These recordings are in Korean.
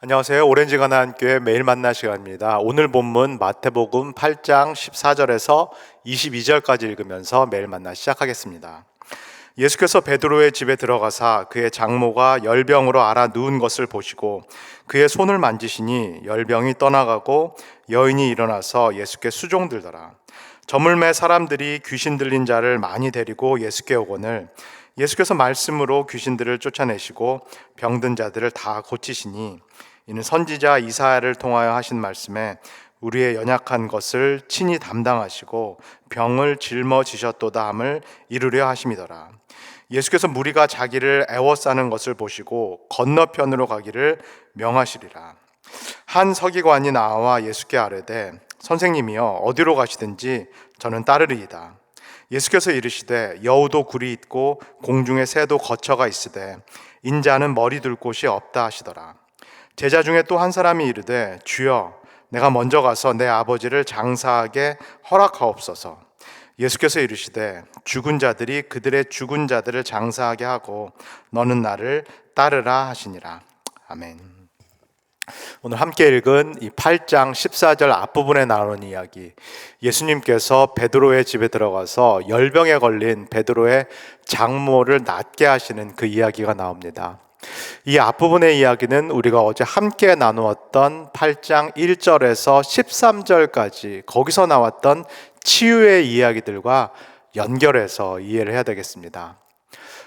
안녕하세요. 오렌지 가나안교회 매일 만나 시간입니다. 오늘 본문 마태복음 8장 14절에서 22절까지 읽으면서 매일 만나 시작하겠습니다. 예수께서 베드로의 집에 들어가사 그의 장모가 열병으로 앓아 누운 것을 보시고 그의 손을 만지시니 열병이 떠나가고 여인이 일어나서 예수께 수종들더라. 저물매 사람들이 귀신 들린 자를 많이 데리고 예수께 오거늘 예수께서 말씀으로 귀신들을 쫓아내시고 병든 자들을 다 고치시니 이는 선지자 이사야를 통하여 하신 말씀에 우리의 연약한 것을 친히 담당하시고 병을 짊어지셨도다 함을 이루려 하심이더라. 예수께서 무리가 자기를 애워싸는 것을 보시고 건너편으로 가기를 명하시리라. 한 서기관이 나와 예수께 아뢰되 선생님이여 어디로 가시든지 저는 따르리이다. 예수께서 이르시되 여우도 굴이 있고 공중에 새도 거처가 있으되 인자는 머리 둘 곳이 없다 하시더라. 제자 중에 또 한 사람이 이르되 주여 내가 먼저 가서 내 아버지를 장사하게 허락하옵소서. 예수께서 이르시되 죽은 자들이 그들의 죽은 자들을 장사하게 하고 너는 나를 따르라 하시니라. 아멘. 오늘 함께 읽은 이 8장 14절 앞부분에 나오는 이야기, 예수님께서 베드로의 집에 들어가서 열병에 걸린 베드로의 장모를 낫게 하시는 그 이야기가 나옵니다. 이 앞부분의 이야기는 우리가 어제 함께 나누었던 8장 1절에서 13절까지 거기서 나왔던 치유의 이야기들과 연결해서 이해를 해야 되겠습니다.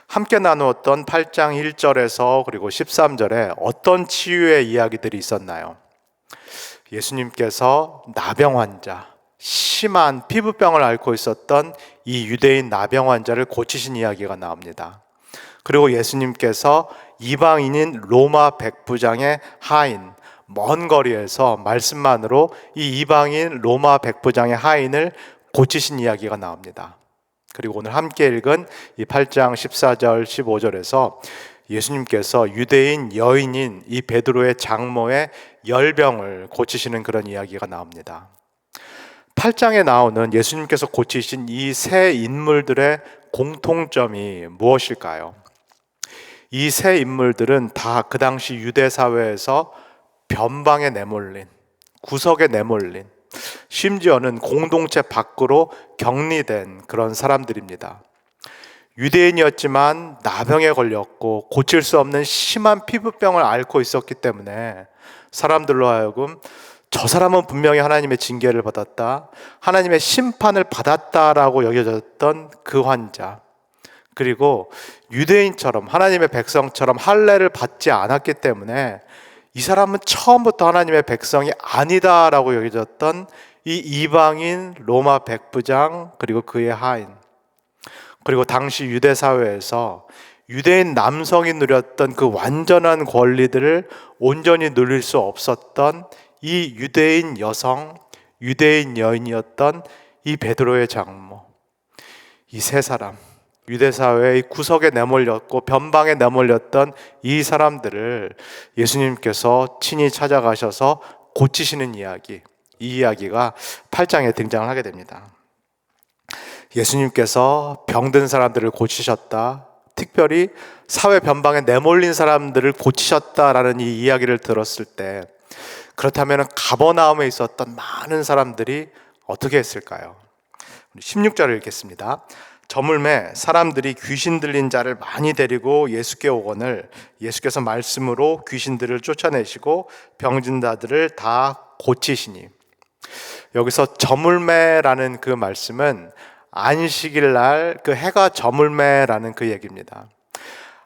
함께 나누었던 8장 1절에서 그리고 13절에 어떤 치유의 이야기들이 있었나요? 예수님께서 나병 환자, 심한 피부병을 앓고 있었던 이 유대인 나병 환자를 고치신 이야기가 나옵니다. 그리고 예수님께서 이방인인 로마 백부장의 하인, 먼 거리에서 말씀만으로 이 이방인 로마 백부장의 하인을 고치신 이야기가 나옵니다. 그리고 오늘 함께 읽은 이 8장 14절 15절에서 예수님께서 유대인 여인인 이 베드로의 장모의 열병을 고치시는 그런 이야기가 나옵니다. 8장에 나오는 예수님께서 고치신 이 세 인물들의 공통점이 무엇일까요? 이 세 인물들은 다 그 당시 유대 사회에서 변방에 내몰린, 구석에 내몰린, 심지어는 공동체 밖으로 격리된 그런 사람들입니다. 유대인이었지만 나병에 걸렸고 고칠 수 없는 심한 피부병을 앓고 있었기 때문에 사람들로 하여금 저 사람은 분명히 하나님의 징계를 받았다, 하나님의 심판을 받았다라고 여겨졌던 그 환자, 그리고 유대인처럼 하나님의 백성처럼 할례를 받지 않았기 때문에 이 사람은 처음부터 하나님의 백성이 아니다라고 여겨졌던 이 이방인 로마 백부장, 그리고 그의 하인, 그리고 당시 유대 사회에서 유대인 남성이 누렸던 그 완전한 권리들을 온전히 누릴 수 없었던 이 유대인 여성, 유대인 여인이었던 이 베드로의 장모, 이 세 사람, 유대 사회의 구석에 내몰렸고 변방에 내몰렸던 이 사람들을 예수님께서 친히 찾아가셔서 고치시는 이야기, 이 이야기가 8장에 등장을 하게 됩니다. 예수님께서 병든 사람들을 고치셨다, 특별히 사회 변방에 내몰린 사람들을 고치셨다라는 이 이야기를 들었을 때, 그렇다면 가버나움에 있었던 많은 사람들이 어떻게 했을까요? 16절을 읽겠습니다. 저물매 사람들이 귀신 들린 자를 많이 데리고 예수께 오거늘 예수께서 말씀으로 귀신들을 쫓아내시고 병든 자들을 다 고치시니. 여기서 저물매라는 그 말씀은 안식일 날 그 해가 저물매라는 그 얘기입니다.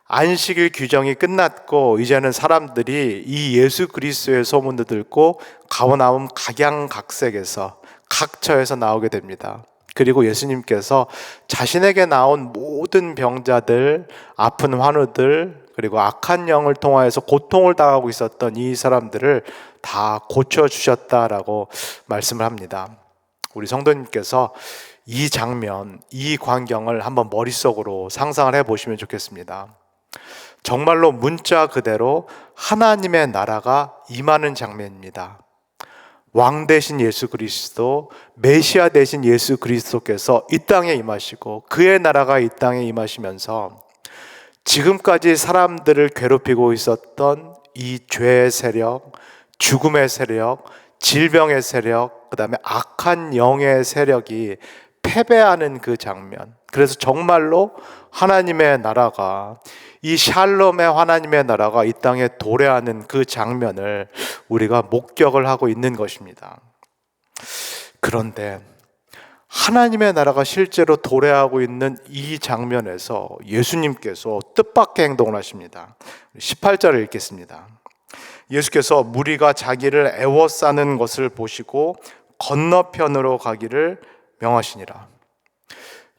안식일 규정이 끝났고 이제는 사람들이 이 예수 그리스도의 소문도 듣고 가버나움 각양각색에서 각처에서 나오게 됩니다. 그리고 예수님께서 자신에게 나온 모든 병자들, 아픈 환우들, 그리고 악한 영을 통하여서 고통을 당하고 있었던 이 사람들을 다 고쳐주셨다라고 말씀을 합니다. 우리 성도님께서 이 장면, 이 광경을 한번 머릿속으로 상상을 해보시면 좋겠습니다. 정말로 문자 그대로 하나님의 나라가 임하는 장면입니다. 왕 되신 예수 그리스도, 메시아 되신 예수 그리스도께서 이 땅에 임하시고 그의 나라가 이 땅에 임하시면서 지금까지 사람들을 괴롭히고 있었던 이 죄의 세력, 죽음의 세력, 질병의 세력, 그 다음에 악한 영의 세력이 패배하는 그 장면. 그래서 정말로 하나님의 나라가, 이 샬롬의 하나님의 나라가 이 땅에 도래하는 그 장면을 우리가 목격을 하고 있는 것입니다. 그런데 하나님의 나라가 실제로 도래하고 있는 이 장면에서 예수님께서 뜻밖의 행동을 하십니다. 18절을 읽겠습니다. 예수께서 무리가 자기를 애워싸는 것을 보시고 건너편으로 가기를 명하시니라.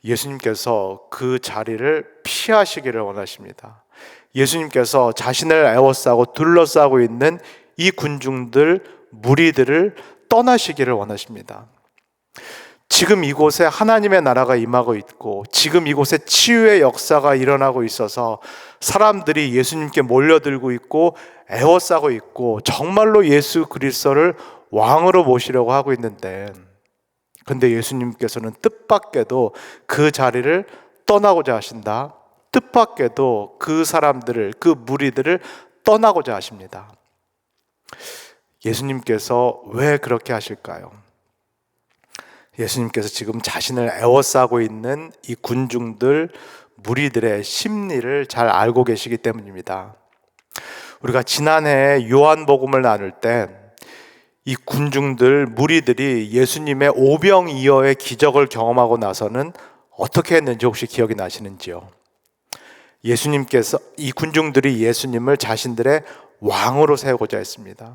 예수님께서 그 자리를 피하시기를 원하십니다. 예수님께서 자신을 애워싸고 둘러싸고 있는 이 군중들, 무리들을 떠나시기를 원하십니다. 지금 이곳에 하나님의 나라가 임하고 있고, 지금 이곳에 치유의 역사가 일어나고 있어서 사람들이 예수님께 몰려들고 있고 애워싸고 있고 정말로 예수 그리스도를 왕으로 모시려고 하고 있는데, 근데 예수님께서는 뜻밖에도 그 자리를 떠나고자 하신다. 뜻밖에도 그 사람들을, 그 무리들을 떠나고자 하십니다. 예수님께서 왜 그렇게 하실까요? 예수님께서 지금 자신을 애워싸고 있는 이 군중들, 무리들의 심리를 잘 알고 계시기 때문입니다. 우리가 지난해 요한복음을 나눌 때 이 군중들, 무리들이 예수님의 오병이어의 기적을 경험하고 나서는 어떻게 했는지 혹시 기억이 나시는지요? 예수님께서, 이 군중들이 예수님을 자신들의 왕으로 세우고자 했습니다.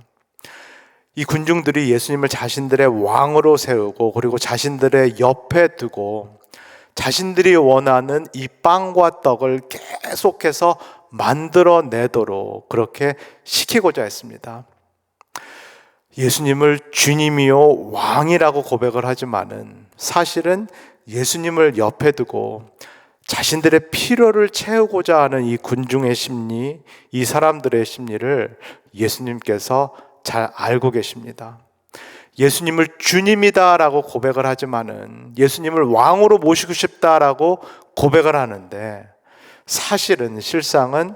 이 군중들이 예수님을 자신들의 왕으로 세우고, 그리고 자신들의 옆에 두고 자신들이 원하는 이 빵과 떡을 계속해서 만들어내도록 그렇게 시키고자 했습니다. 예수님을 주님이요 왕이라고 고백을 하지만은 사실은 예수님을 옆에 두고 자신들의 필요를 채우고자 하는 이 군중의 심리, 이 사람들의 심리를 예수님께서 잘 알고 계십니다. 예수님을 주님이다라고 고백을 하지만은, 예수님을 왕으로 모시고 싶다라고 고백을 하는데, 사실은 실상은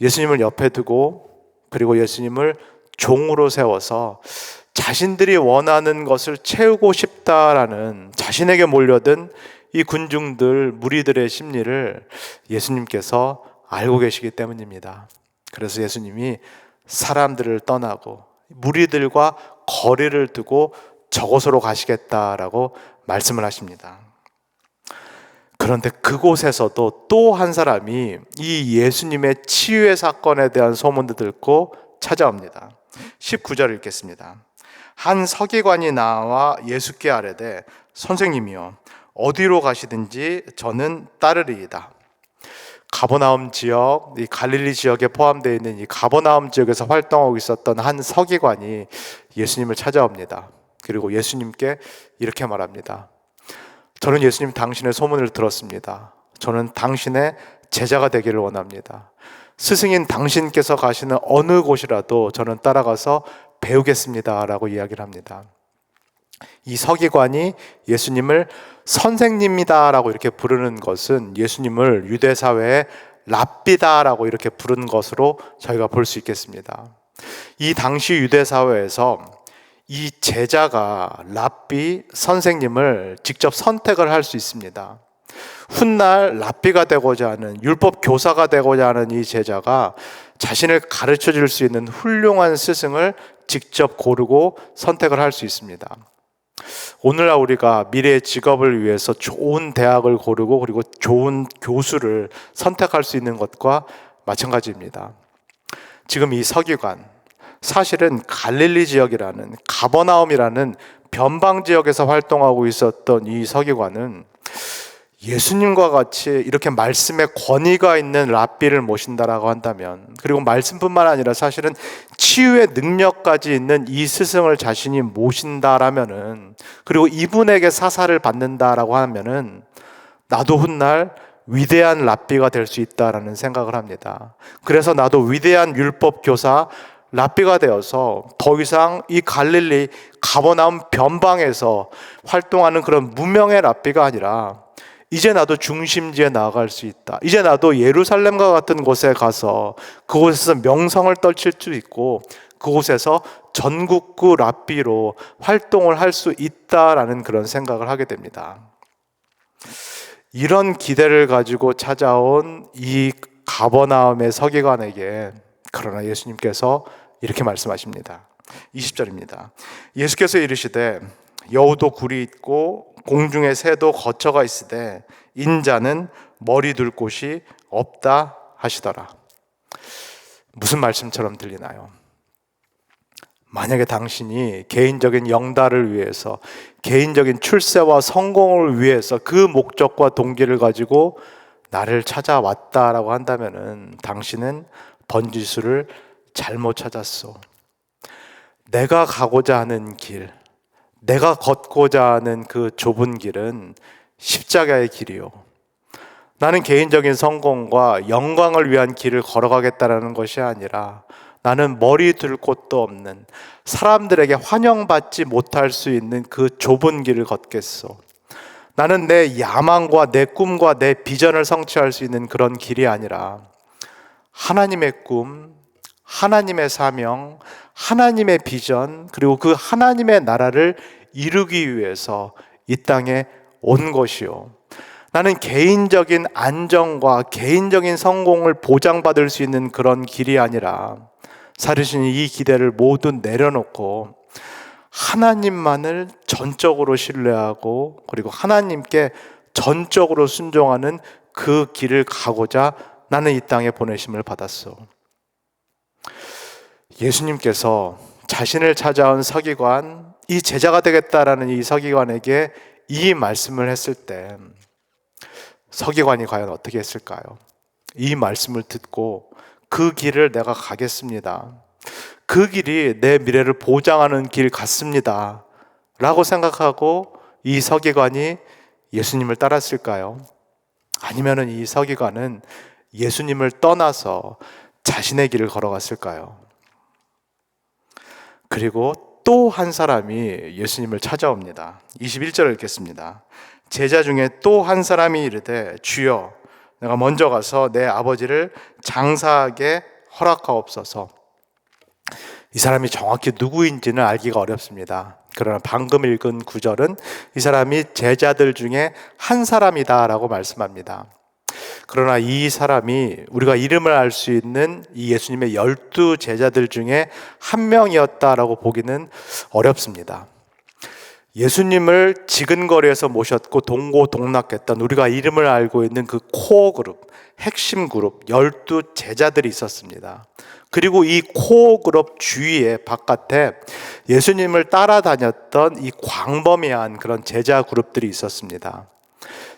예수님을 옆에 두고, 그리고 예수님을 종으로 세워서 자신들이 원하는 것을 채우고 싶다라는 자신에게 몰려든 이 군중들, 무리들의 심리를 예수님께서 알고 계시기 때문입니다. 그래서 예수님이 사람들을 떠나고 무리들과 거리를 두고 저곳으로 가시겠다라고 말씀을 하십니다. 그런데 그곳에서도 또 한 사람이 이 예수님의 치유의 사건에 대한 소문도 듣고 찾아옵니다. 19절을 읽겠습니다. 한 서기관이 나와 예수께 아뢰되 선생님이여 어디로 가시든지 저는 따르리이다. 가버나움 지역, 이 갈릴리 지역에 포함되어 있는 이 가버나움 지역에서 활동하고 있었던 한 서기관이 예수님을 찾아옵니다. 그리고 예수님께 이렇게 말합니다. 저는 예수님 당신의 소문을 들었습니다. 저는 당신의 제자가 되기를 원합니다. 스승인 당신께서 가시는 어느 곳이라도 저는 따라가서 배우겠습니다 라고 이야기를 합니다. 이 서기관이 예수님을 선생님이다 라고 이렇게 부르는 것은 예수님을 유대사회에 랍비다라고 이렇게 부른 것으로 저희가 볼 수 있겠습니다. 이 당시 유대사회에서 이 제자가 랍비, 선생님을 직접 선택을 할 수 있습니다. 훗날 랍비가 되고자 하는, 율법 교사가 되고자 하는 이 제자가 자신을 가르쳐 줄 수 있는 훌륭한 스승을 직접 고르고 선택을 할 수 있습니다. 오늘날 우리가 미래의 직업을 위해서 좋은 대학을 고르고 그리고 좋은 교수를 선택할 수 있는 것과 마찬가지입니다. 지금 이 서기관, 사실은 갈릴리 지역이라는, 가버나움이라는 변방 지역에서 활동하고 있었던 이 서기관은 예수님과 같이 이렇게 말씀에 권위가 있는 랍비를 모신다라고 한다면, 그리고 말씀뿐만 아니라 사실은 치유의 능력까지 있는 이 스승을 자신이 모신다라면은, 그리고 이분에게 사사를 받는다라고 하면은 나도 훗날 위대한 랍비가 될 수 있다라는 생각을 합니다. 그래서 나도 위대한 율법 교사 랍비가 되어서 더 이상 이 갈릴리 가버나움 변방에서 활동하는 그런 무명의 랍비가 아니라 이제 나도 중심지에 나아갈 수 있다. 이제 나도 예루살렘과 같은 곳에 가서 그곳에서 명성을 떨칠 수 있고 그곳에서 전국구 랍비로 활동을 할 수 있다라는 그런 생각을 하게 됩니다. 이런 기대를 가지고 찾아온 이 가버나움의 서기관에게 그러나 예수님께서 이렇게 말씀하십니다. 20절입니다. 예수께서 이르시되 여우도 굴이 있고 공중의 새도 거처가 있으되 인자는 머리 둘 곳이 없다 하시더라. 무슨 말씀처럼 들리나요? 만약에 당신이 개인적인 영달을 위해서, 개인적인 출세와 성공을 위해서 그 목적과 동기를 가지고 나를 찾아왔다라고 한다면은 당신은 번지수를 잘못 찾았어. 내가 가고자 하는 길, 내가 걷고자 하는 그 좁은 길은 십자가의 길이요. 나는 개인적인 성공과 영광을 위한 길을 걸어가겠다라는 것이 아니라 나는 머리 둘 곳도 없는, 사람들에게 환영받지 못할 수 있는 그 좁은 길을 걷겠소. 나는 내 야망과 내 꿈과 내 비전을 성취할 수 있는 그런 길이 아니라 하나님의 꿈, 하나님의 사명, 하나님의 비전, 그리고 그 하나님의 나라를 이루기 위해서 이 땅에 온 것이요. 나는 개인적인 안정과 개인적인 성공을 보장받을 수 있는 그런 길이 아니라 사르신이 이 기대를 모두 내려놓고 하나님만을 전적으로 신뢰하고 그리고 하나님께 전적으로 순종하는 그 길을 가고자 나는 이 땅에 보내심을 받았어. 예수님께서 자신을 찾아온 서기관, 이 제자가 되겠다라는 이 서기관에게 이 말씀을 했을 때 서기관이 과연 어떻게 했을까요? 이 말씀을 듣고 그 길을 내가 가겠습니다. 그 길이 내 미래를 보장하는 길 같습니다. 라고 생각하고 이 서기관이 예수님을 따랐을까요? 아니면 이 서기관은 예수님을 떠나서 자신의 길을 걸어갔을까요? 그리고 또 한 사람이 예수님을 찾아옵니다. 21절을 읽겠습니다. 제자 중에 또 한 사람이 이르되 주여 내가 먼저 가서 내 아버지를 장사하게 허락하옵소서. 이 사람이 정확히 누구인지는 알기가 어렵습니다. 그러나 방금 읽은 구절은 이 사람이 제자들 중에 한 사람이다 라고 말씀합니다. 그러나 이 사람이 우리가 이름을 알 수 있는 이 예수님의 12 제자들 중에 한 명이었다라고 보기는 어렵습니다. 예수님을 지근거리에서 모셨고 동고동락했던 우리가 이름을 알고 있는 그 코어 그룹, 핵심 그룹 12 제자들이 있었습니다. 그리고 이 코어 그룹 주위에 바깥에 예수님을 따라다녔던 이 광범위한 그런 제자 그룹들이 있었습니다.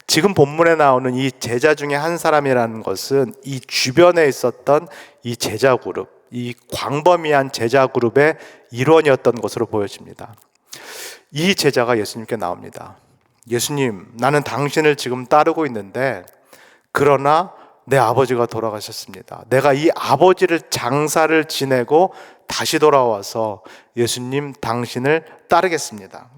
지금 본문에 나오는 이 제자 중에 한 사람이라는 것은 이 주변에 있었던 이 제자 그룹, 이 광범위한 제자 그룹의 일원이었던 것으로 보여집니다. 이 제자가 예수님께 나옵니다. 예수님, 나는 당신을 지금 따르고 있는데 그러나 내 아버지가 돌아가셨습니다. 내가 이 아버지를 장사를 지내고 다시 돌아와서 예수님 당신을 따르겠습니다.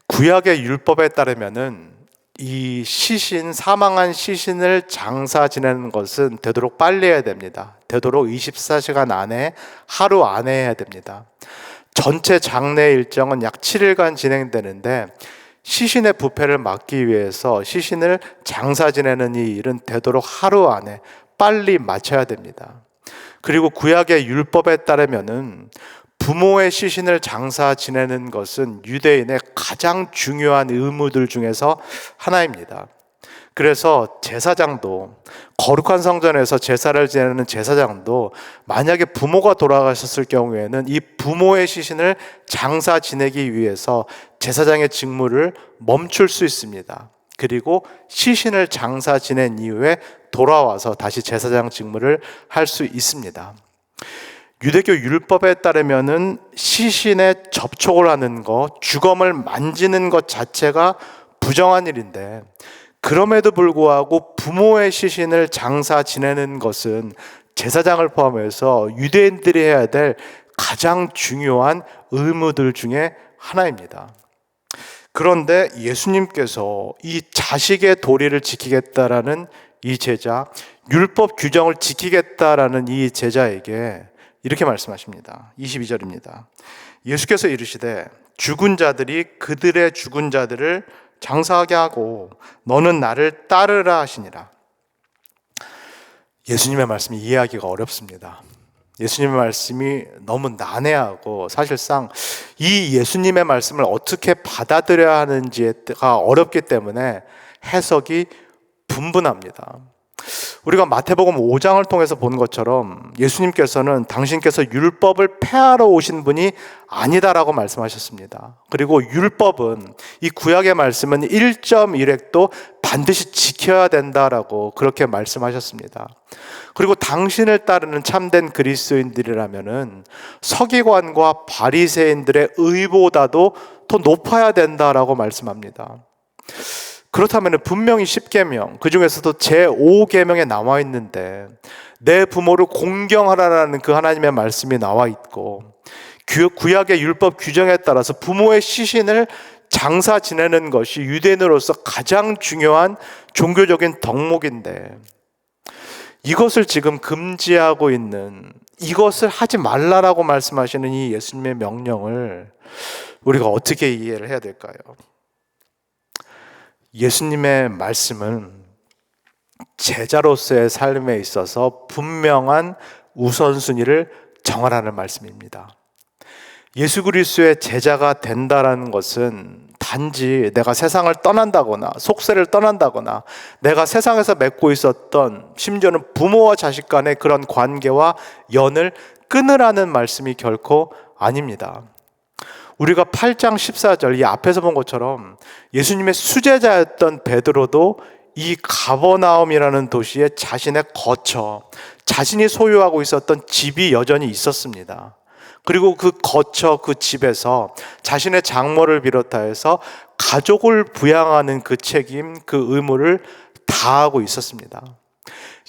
구약의 율법에 따르면은 이 시신, 사망한 시신을 장사 지내는 것은 되도록 빨리 해야 됩니다. 되도록 24시간 안에, 하루 안에 해야 됩니다. 전체 장례 일정은 약 7일간 진행되는데 시신의 부패를 막기 위해서 시신을 장사 지내는 이 일은 되도록 하루 안에 빨리 마쳐야 됩니다. 그리고 구약의 율법에 따르면은 부모의 시신을 장사 지내는 것은 유대인의 가장 중요한 의무들 중에서 하나입니다. 그래서 제사장도, 거룩한 성전에서 제사를 지내는 제사장도 만약에 부모가 돌아가셨을 경우에는 이 부모의 시신을 장사 지내기 위해서 제사장의 직무를 멈출 수 있습니다. 그리고 시신을 장사 지낸 이후에 돌아와서 다시 제사장 직무를 할 수 있습니다. 유대교 율법에 따르면은 시신에 접촉을 하는 것, 주검을 만지는 것 자체가 부정한 일인데 그럼에도 불구하고 부모의 시신을 장사 지내는 것은 제사장을 포함해서 유대인들이 해야 될 가장 중요한 의무들 중에 하나입니다. 그런데 예수님께서 이 자식의 도리를 지키겠다라는 이 제자, 율법 규정을 지키겠다라는 이 제자에게 이렇게 말씀하십니다. 22절입니다. 예수께서 이르시되 죽은 자들이 그들의 죽은 자들을 장사하게 하고 너는 나를 따르라 하시니라. 예수님의 말씀이 이해하기가 어렵습니다. 예수님의 말씀이 너무 난해하고 사실상 이 예수님의 말씀을 어떻게 받아들여야 하는지가 어렵기 때문에 해석이 분분합니다. 우리가 마태복음 5장을 통해서 본 것처럼 예수님께서는 당신께서 율법을 폐하러 오신 분이 아니다라고 말씀하셨습니다. 그리고 율법은, 이 구약의 말씀은 1.1획도 반드시 지켜야 된다라고 그렇게 말씀하셨습니다. 그리고 당신을 따르는 참된 그리스도인들이라면은 서기관과 바리새인들의 의보다도 더 높아야 된다라고 말씀합니다. 그렇다면 분명히 10계명, 그 중에서도 제5계명에 나와 있는데 내 부모를 공경하라라는 그 하나님의 말씀이 나와 있고 구약의 율법 규정에 따라서 부모의 시신을 장사 지내는 것이 유대인으로서 가장 중요한 종교적인 덕목인데 이것을 지금 금지하고 있는, 이것을 하지 말라라고 말씀하시는 이 예수님의 명령을 우리가 어떻게 이해를 해야 될까요? 예수님의 말씀은 제자로서의 삶에 있어서 분명한 우선순위를 정하라는 말씀입니다. 예수 그리스도의 제자가 된다라는 것은 단지 내가 세상을 떠난다거나 속세를 떠난다거나 내가 세상에서 맺고 있었던, 심지어는 부모와 자식 간의 그런 관계와 연을 끊으라는 말씀이 결코 아닙니다. 우리가 8장 14절 이 앞에서 본 것처럼 예수님의 수제자였던 베드로도 이 가버나움이라는 도시에 자신의 거처, 자신이 소유하고 있었던 집이 여전히 있었습니다. 그리고 그 거처, 그 집에서 자신의 장모를 비롯하여서 가족을 부양하는 그 책임, 그 의무를 다하고 있었습니다.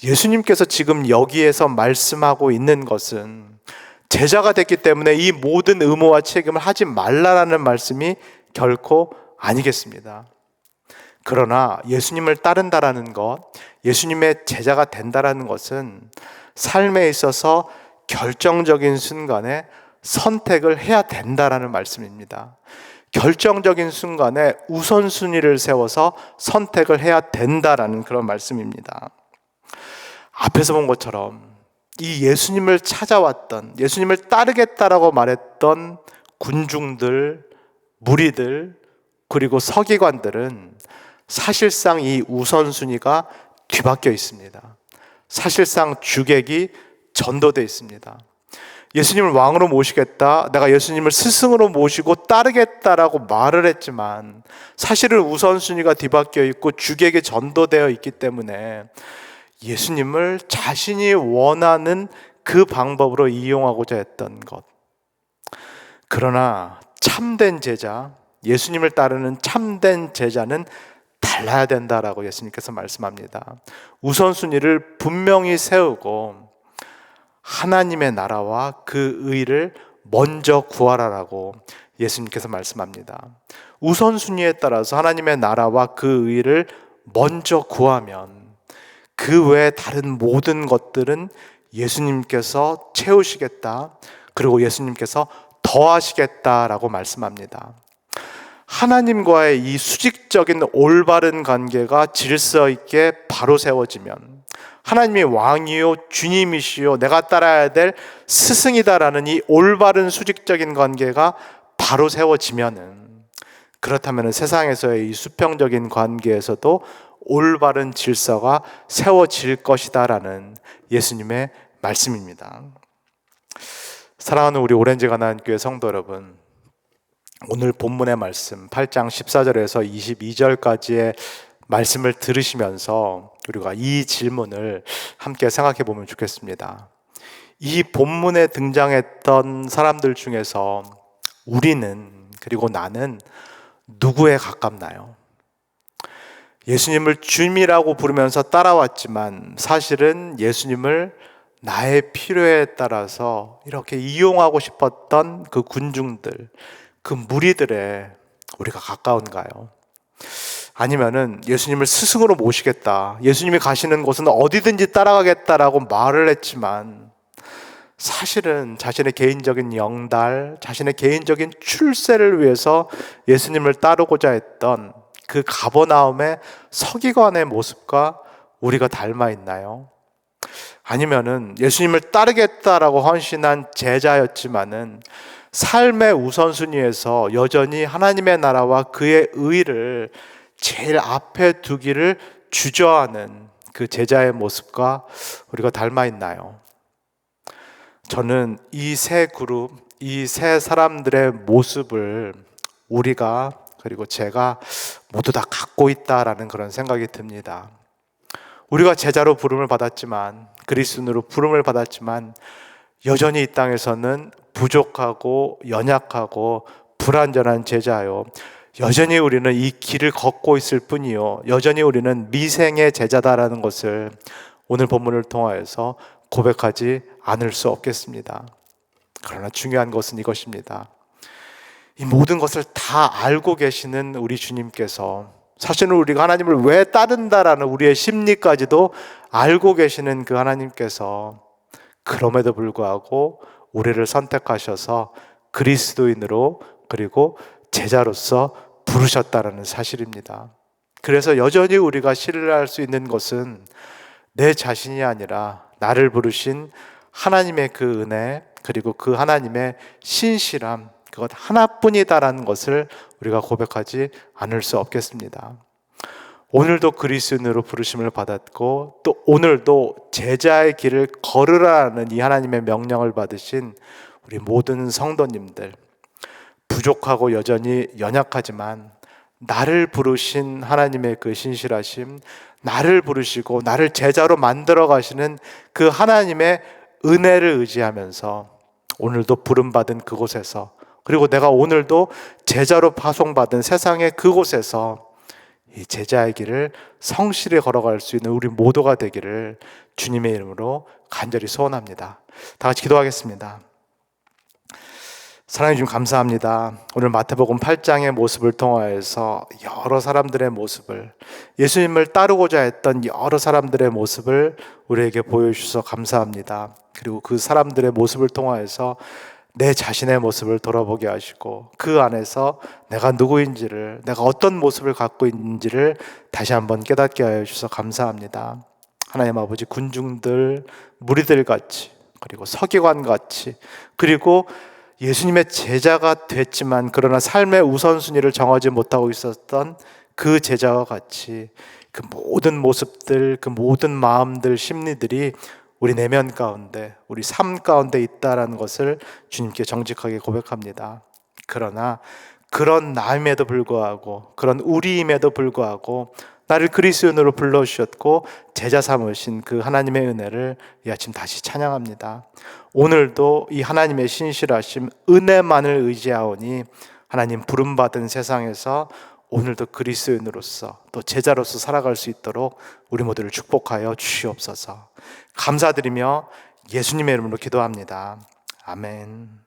예수님께서 지금 여기에서 말씀하고 있는 것은 제자가 됐기 때문에 이 모든 의무와 책임을 하지 말라라는 말씀이 결코 아니겠습니다. 그러나 예수님을 따른다라는 것, 예수님의 제자가 된다라는 것은 삶에 있어서 결정적인 순간에 선택을 해야 된다라는 말씀입니다. 결정적인 순간에 우선순위를 세워서 선택을 해야 된다라는 그런 말씀입니다. 앞에서 본 것처럼 이 예수님을 찾아왔던, 예수님을 따르겠다라고 말했던 군중들, 무리들, 그리고 서기관들은 사실상 이 우선순위가 뒤바뀌어 있습니다. 사실상 주객이 전도되어 있습니다. 예수님을 왕으로 모시겠다, 내가 예수님을 스승으로 모시고 따르겠다라고 말을 했지만 사실은 우선순위가 뒤바뀌어 있고 주객이 전도되어 있기 때문에 예수님을 자신이 원하는 그 방법으로 이용하고자 했던 것. 그러나 참된 제자, 예수님을 따르는 참된 제자는 달라야 된다라고 예수님께서 말씀합니다. 우선순위를 분명히 세우고 하나님의 나라와 그 의를 먼저 구하라라고 예수님께서 말씀합니다. 우선순위에 따라서 하나님의 나라와 그 의를 먼저 구하면 그 외에 다른 모든 것들은 예수님께서 채우시겠다, 그리고 예수님께서 더하시겠다라고 말씀합니다. 하나님과의 이 수직적인 올바른 관계가 질서 있게 바로 세워지면, 하나님이 왕이요 주님이시요 내가 따라야 될 스승이다라는 이 올바른 수직적인 관계가 바로 세워지면은, 그렇다면 세상에서의 이 수평적인 관계에서도 올바른 질서가 세워질 것이다라는 예수님의 말씀입니다. 사랑하는 우리 오렌지 가나안교회 성도 여러분, 오늘 본문의 말씀 8장 14절에서 22절까지의 말씀을 들으시면서 우리가 이 질문을 함께 생각해 보면 좋겠습니다. 이 본문에 등장했던 사람들 중에서 우리는, 그리고 나는 누구에 가깝나요? 예수님을 주님이라고 부르면서 따라왔지만 사실은 예수님을 나의 필요에 따라서 이렇게 이용하고 싶었던 그 군중들, 그 무리들의 우리가 가까운가요? 아니면은 예수님을 스승으로 모시겠다, 예수님이 가시는 곳은 어디든지 따라가겠다라고 말을 했지만 사실은 자신의 개인적인 영달, 자신의 개인적인 출세를 위해서 예수님을 따르고자 했던 그 가버나움의 서기관의 모습과 우리가 닮아 있나요? 아니면은 예수님을 따르겠다라고 헌신한 제자였지만은 삶의 우선순위에서 여전히 하나님의 나라와 그의 의를 제일 앞에 두기를 주저하는 그 제자의 모습과 우리가 닮아 있나요? 저는 이 세 그룹, 이 세 사람들의 모습을 우리가, 그리고 제가 모두 다 갖고 있다라는 그런 생각이 듭니다. 우리가 제자로 부름을 받았지만, 그리스도인으로 부름을 받았지만 여전히 이 땅에서는 부족하고 연약하고 불완전한 제자요, 여전히 우리는 이 길을 걷고 있을 뿐이요, 여전히 우리는 미생의 제자다라는 것을 오늘 본문을 통하여서 고백하지 않을 수 없겠습니다. 그러나 중요한 것은 이것입니다. 이 모든 것을 다 알고 계시는 우리 주님께서, 사실은 우리가 하나님을 왜 따른다라는 우리의 심리까지도 알고 계시는 그 하나님께서 그럼에도 불구하고 우리를 선택하셔서 그리스도인으로, 그리고 제자로서 부르셨다라는 사실입니다. 그래서 여전히 우리가 신뢰할 수 있는 것은 내 자신이 아니라 나를 부르신 하나님의 그 은혜, 그리고 그 하나님의 신실함, 그것 하나뿐이다라는 것을 우리가 고백하지 않을 수 없겠습니다. 오늘도 그리스도인으로 부르심을 받았고, 또 오늘도 제자의 길을 걸으라는 이 하나님의 명령을 받으신 우리 모든 성도님들, 부족하고 여전히 연약하지만 나를 부르신 하나님의 그 신실하심, 나를 부르시고 나를 제자로 만들어 가시는 그 하나님의 은혜를 의지하면서 오늘도 부름받은 그곳에서, 그리고 내가 오늘도 제자로 파송받은 세상의 그곳에서 이 제자의 길을 성실히 걸어갈 수 있는 우리 모두가 되기를 주님의 이름으로 간절히 소원합니다. 다 같이 기도하겠습니다. 사랑해 주님 감사합니다. 오늘 마태복음 8장의 모습을 통하여서 여러 사람들의 모습을, 예수님을 따르고자 했던 여러 사람들의 모습을 우리에게 보여주셔서 감사합니다. 그리고 그 사람들의 모습을 통하여서 내 자신의 모습을 돌아보게 하시고, 그 안에서 내가 누구인지를, 내가 어떤 모습을 갖고 있는지를 다시 한번 깨닫게 하여 주셔서 감사합니다. 하나님 아버지, 군중들, 무리들 같이, 그리고 서기관 같이, 그리고 예수님의 제자가 됐지만 그러나 삶의 우선순위를 정하지 못하고 있었던 그 제자와 같이 그 모든 모습들, 그 모든 마음들, 심리들이 우리 내면 가운데, 우리 삶 가운데 있다라는 것을 주님께 정직하게 고백합니다. 그러나 그런 나임에도 불구하고, 그런 우리임에도 불구하고 나를 그리스도인으로 불러주셨고 제자 삼으신 그 하나님의 은혜를 이 아침 다시 찬양합니다. 오늘도 이 하나님의 신실하심, 은혜만을 의지하오니 하나님 부름받은 세상에서 오늘도 그리스도인으로서 또 제자로서 살아갈 수 있도록 우리 모두를 축복하여 주시옵소서. 감사드리며 예수님의 이름으로 기도합니다. 아멘.